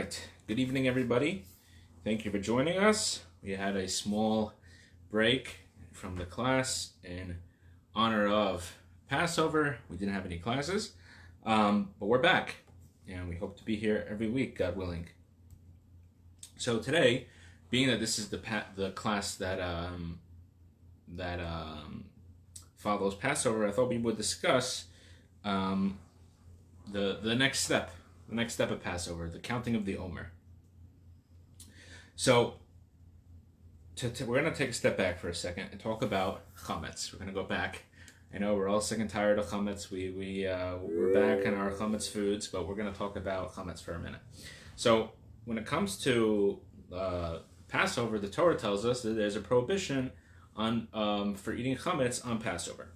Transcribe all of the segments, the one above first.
right. Good evening, everybody. Thank you for joining us. We had a small break from the class in honor of Passover. We didn't have any classes, but we're back, and we hope to be here every week, God willing. So today, being that this is the class that follows Passover, I thought we would discuss the next step. The next step of Passover, the counting of the Omer. So, we're going to take a step back for a second and talk about chametz. We're going to go back. I know we're all sick and tired of chametz. We're back in our chametz foods, but we're going to talk about chametz for a minute. So, when it comes to Passover, the Torah tells us that there's a prohibition on for eating chametz on Passover.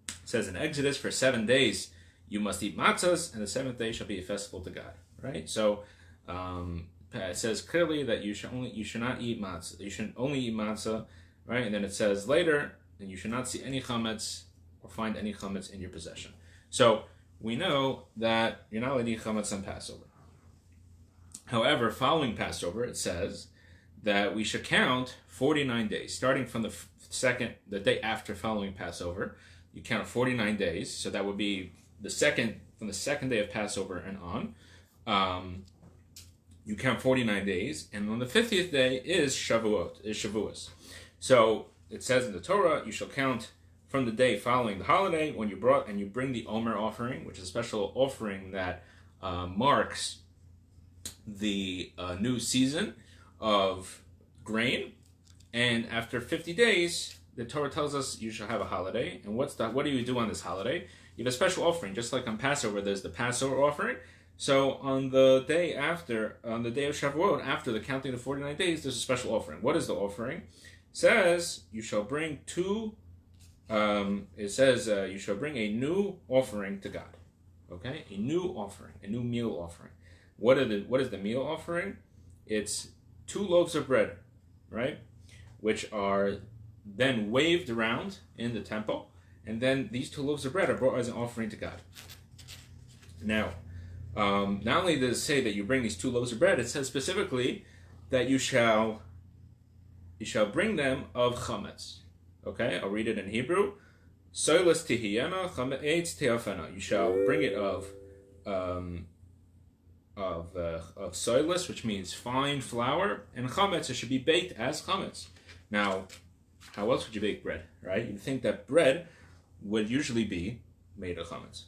It says in Exodus, for 7 days you must eat matzahs, and the seventh day shall be a festival to God. Right? So it says clearly that you should not eat matzah. You should only eat matzah, right? And then it says later that you should not see any chametz or find any chametz in your possession. So we know that you're not allowed to eat chametz on Passover. However, following Passover, it says that we should count 49 days, starting from the day after following Passover. You count 49 days, so that would be from the second day of Passover and on. You count 49 days, and on the 50th day is Shavuos. So it says in the Torah, you shall count from the day following the holiday when you bring the Omer offering, which is a special offering that marks the new season of grain. And after 50 days, the Torah tells us you shall have a holiday. And what do you do on this holiday? You have a special offering, just like on Passover, there's the Passover offering. So on the day of Shavuot, after the counting of 49 days, there's a special offering. What is the offering? It says you shall bring you shall bring a new offering to God. Okay, a new offering, a new meal offering. What is the meal offering? It's 2 loaves of bread, right, which are then waved around in the temple. And then these 2 loaves of bread are brought as an offering to God. Now, not only does it say that you bring these 2 loaves of bread, it says specifically that you shall bring them of chametz. Okay, I'll read it in Hebrew. Soilas tihiyana chametz teafena. You shall bring it of soilas, which means fine flour, and chametz, it should be baked as chametz. Now, how else would you bake bread, right? You'd think that bread would usually be made of chametz.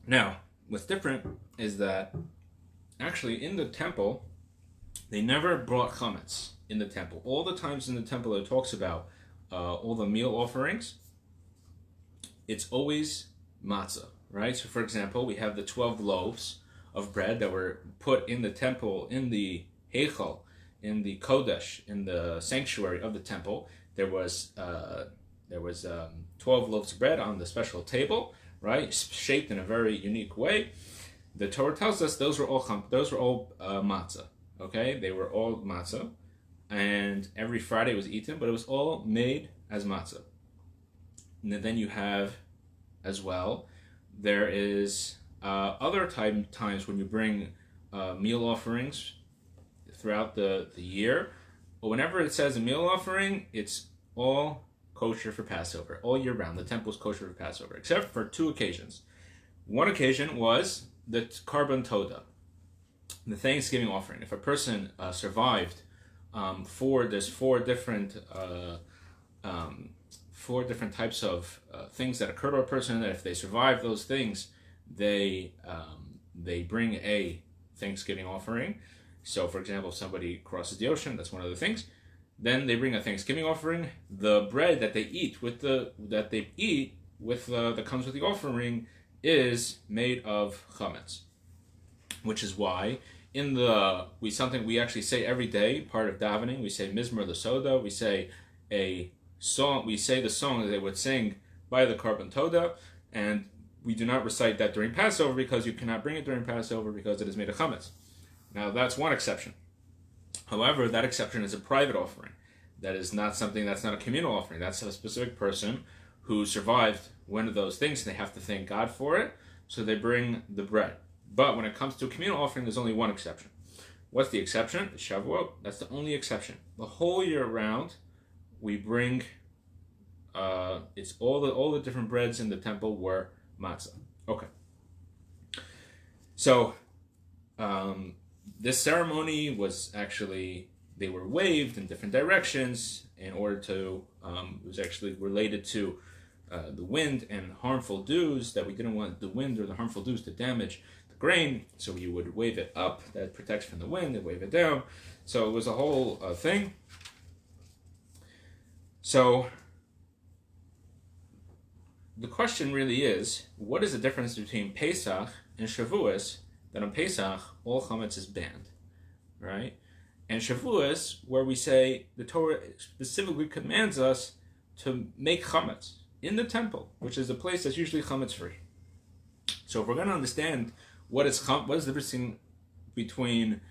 Now, what's different is that actually in the temple, they never brought chametz in the temple. All the times in the temple that it talks about all the meal offerings, it's always matzah, right? So for example, we have the 12 loaves of bread that were put in the temple, in the heichal, in the kodesh, in the sanctuary of the temple. There was 12 loaves of bread on the special table, right, shaped in a very unique way. The Torah tells us those were all matzah. Okay, they were all matzah, and every Friday it was eaten, but it was all made as matzah. And then you have, as well, there is other times when you bring meal offerings throughout the year, but whenever it says a meal offering, it's all kosher for Passover, all year round. The temple is kosher for Passover, except for 2 occasions. One occasion was the Karban Toda, the Thanksgiving offering. If a person survived there's 4 different types of things that occur to a person, that if they survive those things, they bring a Thanksgiving offering. So, for example, if somebody crosses the ocean, that's one of the things. Then they bring a Thanksgiving offering. The bread that they eat that comes with the offering is made of chametz, which is why something we actually say every day, part of davening, we say Mizmor L'Soda. We say the song that they would sing by the Karban Toda, and we do not recite that during Passover because you cannot bring it during Passover because it is made of chametz. Now, that's one exception. However, that exception is a private offering. That's not a communal offering. That's a specific person who survived one of those things, and they have to thank God for it. so they bring the bread. But when it comes to a communal offering, there's only one exception. What's the exception? The Shavuot. That's the only exception. The whole year round, we bring. It's all the different breads in the temple were matzah. Okay. So, this ceremony was actually, they were waved in different directions in order to, it was actually related to the wind and harmful dews, that we didn't want the wind or the harmful dews to damage the grain, so you would wave it up, that protects from the wind, and wave it down. So it was a whole thing. So the question really is, what is the difference between Pesach and Shavuos, that on Pesach, all chametz is banned, right? And Shavuos, where we say the Torah specifically commands us to make chametz in the temple, which is a place that's usually chametz free. So if we're going to understand what is the difference between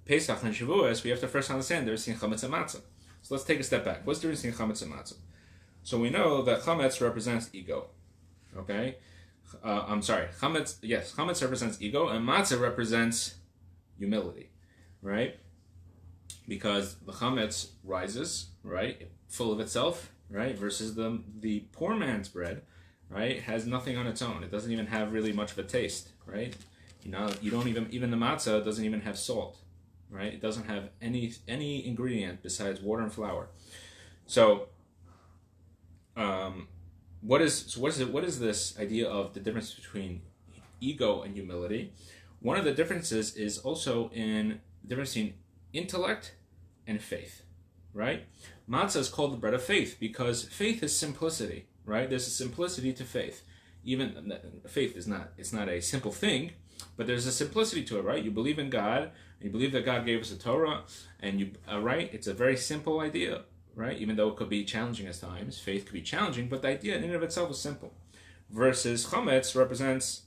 Pesach and Shavuos, we have to first understand there's chametz and matzah. So let's take a step back. What's the difference between chametz and matzah? So we know that chametz represents ego, okay? Chametz represents ego, and matzah represents humility, right? Because the chametz rises, right, full of itself, right, versus the poor man's bread, right, has nothing on its own. It doesn't even have really much of a taste, right? You don't even the matzah doesn't even have salt, right? It doesn't have any ingredient besides water and flour. So, what is this idea of the difference between ego and humility? One of the differences is also in the difference between intellect and faith, right? Matzah is called the bread of faith because faith is simplicity, right? There's a simplicity to faith. Even faith is not a simple thing, but there's a simplicity to it, right? You believe in God, and you believe that God gave us a Torah, and you right? It's a very simple idea, right? Even though it could be challenging at times, faith could be challenging, but the idea in and of itself is simple. Versus chametz represents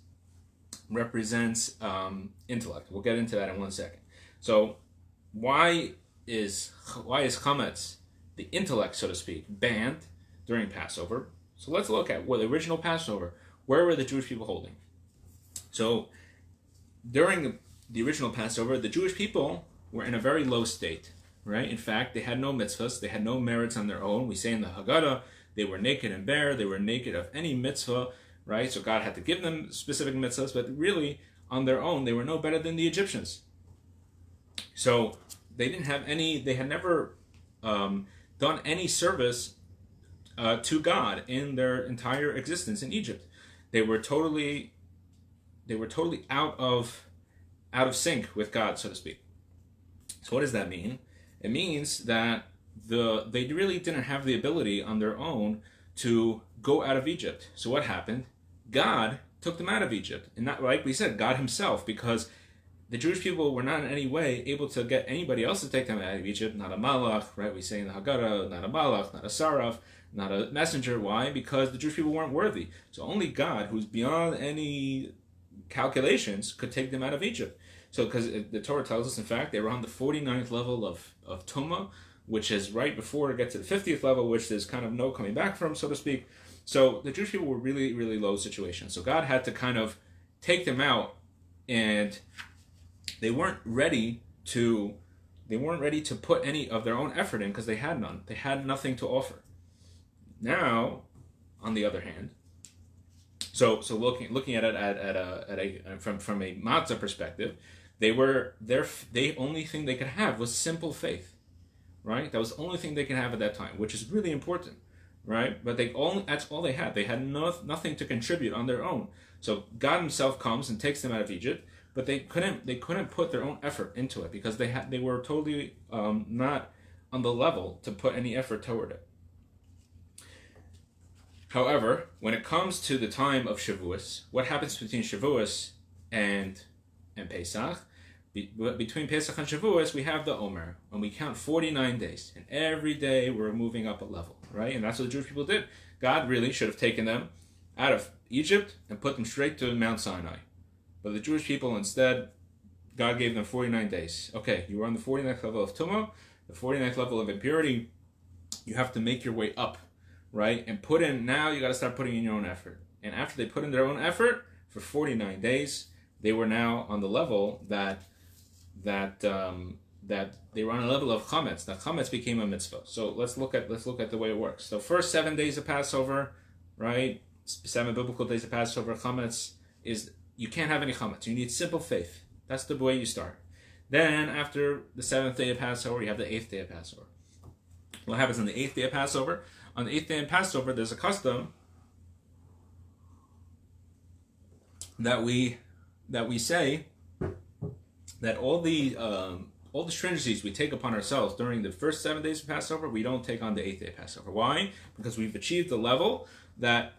intellect. We'll get into that in 1 second. So why is chametz, the intellect, so to speak, banned during Passover? So let's look at the original Passover. Where were the Jewish people holding? So during the original Passover, the Jewish people were in a very low state, right? In fact, they had no mitzvahs, they had no merits on their own. We say in the Haggadah, they were naked and bare, they were naked of any mitzvah, right? So God had to give them specific mitzvahs, but really, on their own, they were no better than the Egyptians. So they didn't have any, they had never done any service to God in their entire existence in Egypt. They were totally out of sync with God, so to speak. So what does that mean? It means that they really didn't have the ability on their own to go out of Egypt. So what happened? God took them out of Egypt. And not, like we said, God himself, because the Jewish people were not in any way able to get anybody else to take them out of Egypt. Not a malach, right? We say in the Haggadah, not a malach, not a saraf, not a messenger. Why? Because the Jewish people weren't worthy. So only God, who's beyond any calculations, could take them out of Egypt. So because the Torah tells us, in fact, they were on the 49th level of Tumah, which is right before it gets to the 50th level, which there's kind of no coming back from, so to speak. So the Jewish people were really, really low situation. So God had to kind of take them out, and they weren't ready to put any of their own effort in because they had none. They had nothing to offer. Now, on the other hand, so looking at it from a matzah perspective, the only thing they could have was simple faith, right? That was the only thing they could have at that time, which is really important, right? But that's all they had. They had nothing to contribute on their own. So God himself comes and takes them out of Egypt, but they couldn't put their own effort into it because they were totally not on the level to put any effort toward it. However, when it comes to the time of Shavuos, what happens between Shavuos and Pesach? Between Pesach and Shavuos, we have the Omer, and we count 49 days. And every day we're moving up a level, right? And that's what the Jewish people did. God really should have taken them out of Egypt and put them straight to Mount Sinai. But the Jewish people, instead, God gave them 49 days. Okay, you were on the 49th level of Tumah, the 49th level of impurity. You have to make your way up, right? And now you got to start putting in your own effort. And after they put in their own effort, for 49 days, they were now on the level that they were on a level of chametz. Now chametz became a mitzvah. So let's look at the way it works. So first 7 days of Passover, right? 7 biblical days of Passover. Chametz is, you can't have any chametz. You need simple faith. That's the way you start. Then after the 7th day of Passover, you have the 8th day of Passover. What happens on the 8th day of Passover? On the 8th day of Passover, there's a custom that we say that all the stringencies we take upon ourselves during the first 7 days of Passover, we don't take on the 8th day of Passover. Why? Because we've achieved the level that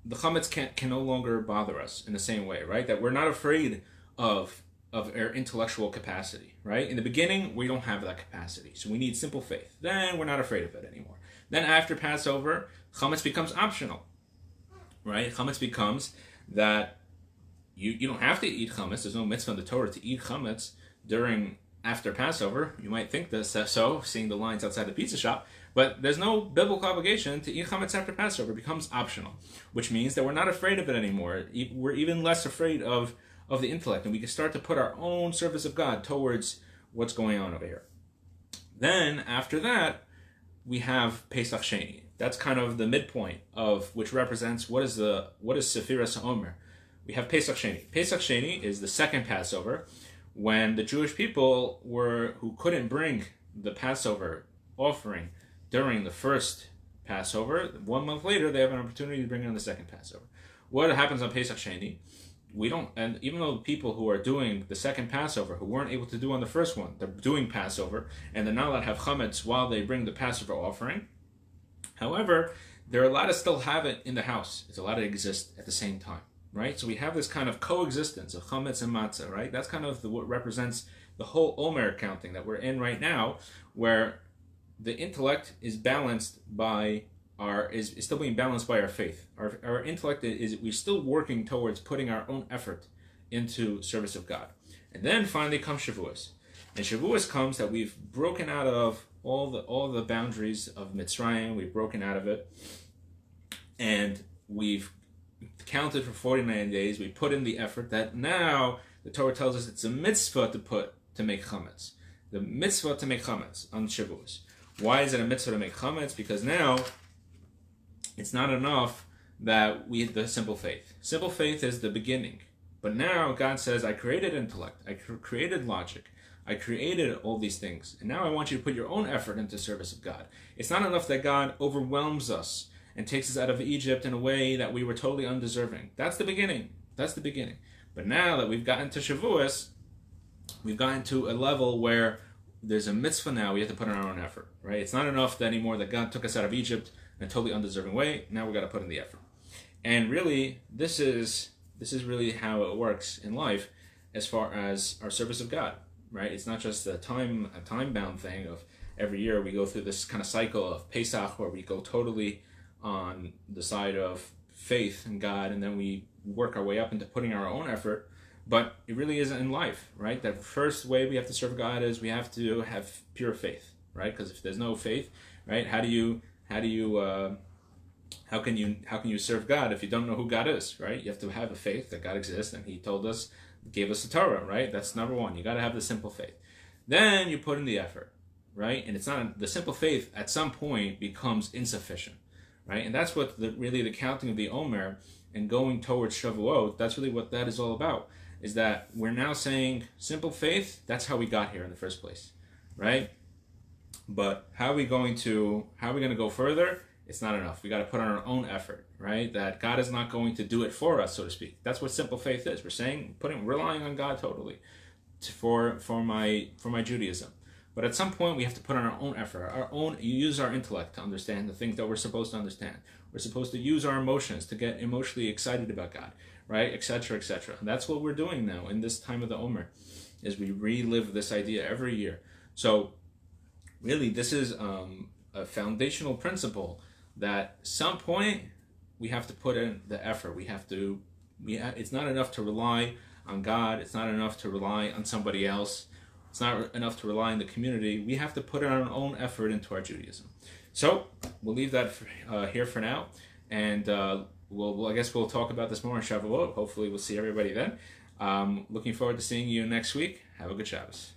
the chametz can no longer bother us in the same way, right? That we're not afraid of our intellectual capacity, right? In the beginning, we don't have that capacity, so we need simple faith. Then we're not afraid of it anymore. Then after Passover, chametz becomes optional, right? Chametz becomes that you don't have to eat chametz. There's no mitzvah in the Torah to eat chametz after Passover. You might think this so, seeing the lines outside the pizza shop, but there's no biblical obligation to eat chametz after Passover. It becomes optional, which means that we're not afraid of it anymore. We're even less afraid of the intellect, and we can start to put our own service of God towards what's going on over here. Then, after that, we have Pesach Sheni. That's kind of the midpoint of which represents what is Sefiras HaOmer. We have Pesach Sheni. Pesach Sheni is the second Passover, when the Jewish people who couldn't bring the Passover offering during the first Passover. 1 month later, they have an opportunity to bring it on the second Passover. What happens on Pesach Sheni? And even though the people who are doing the second Passover, who weren't able to do on the first one, they're doing Passover, and they're not allowed to have chametz while they bring the Passover offering. However, they're allowed to still have it in the house. It's allowed to exist at the same time, right? So we have this kind of coexistence of chametz and matzah, right? That's kind of what represents the whole Omer counting that we're in right now, where the intellect is balanced by is still being balanced by our faith. Our intellect we're still working towards putting our own effort into service of God. And then finally comes Shavuos. And Shavuos comes that we've broken out of all the boundaries of Mitzrayim. We've broken out of it, and we've counted for 49 days. We put in the effort that now the Torah tells us it's a mitzvah to make chametz. The mitzvah to make chametz on Shavuos. Why is it a mitzvah to make chametz? Because now it's not enough that we have the simple faith. Simple faith is the beginning. But now God says, I created intellect, I created logic, I created all these things, and now I want you to put your own effort into service of God. It's not enough that God overwhelms us and takes us out of Egypt in a way that we were totally undeserving. That's the beginning. That's the beginning. But now that we've gotten to Shavuos, we've gotten to a level where there's a mitzvah now, we have to put in our own effort, right? It's not enough anymore that God took us out of Egypt in a totally undeserving way. Now we got to put in the effort. And really, this is really how it works in life as far as our service of God, right? It's not just a time-bound thing of every year we go through this kind of cycle of Pesach where we go totally on the side of faith in God, and then we work our way up into putting our own effort. But it really isn't in life, right? The first way we have to serve God is we have to have pure faith, right? Because if there's no faith, right, how can you serve God if you don't know who God is, right? You have to have a faith that God exists, and He gave us the Torah, right? That's number one. You got to have the simple faith. Then you put in the effort, right? And it's not the simple faith at some point becomes insufficient, right? And that's what really the counting of the Omer and going towards Shavuot. That's really what that is all about. Is that we're now saying simple faith. That's how we got here in the first place, right? But how are we going to go further? It's not enough. We got to put on our own effort, right? That God is not going to do it for us, so to speak. That's what simple faith is. We're saying relying on God totally for my Judaism. But at some point we have to put on our own effort, use our intellect to understand the things that we're supposed to understand. We're supposed to use our emotions to get emotionally excited about God, right? Etc. etc. And that's what we're doing now in this time of the Omer, is we relive this idea every year. So really, this is a foundational principle that at some point we have to put in the effort. It's not enough to rely on God. It's not enough to rely on somebody else. It's not enough to rely on the community. We have to put our own effort into our Judaism. So we'll leave that here for now, and I guess we'll talk about this more in Shavuot. Hopefully, we'll see everybody then. Looking forward to seeing you next week. Have a good Shabbos.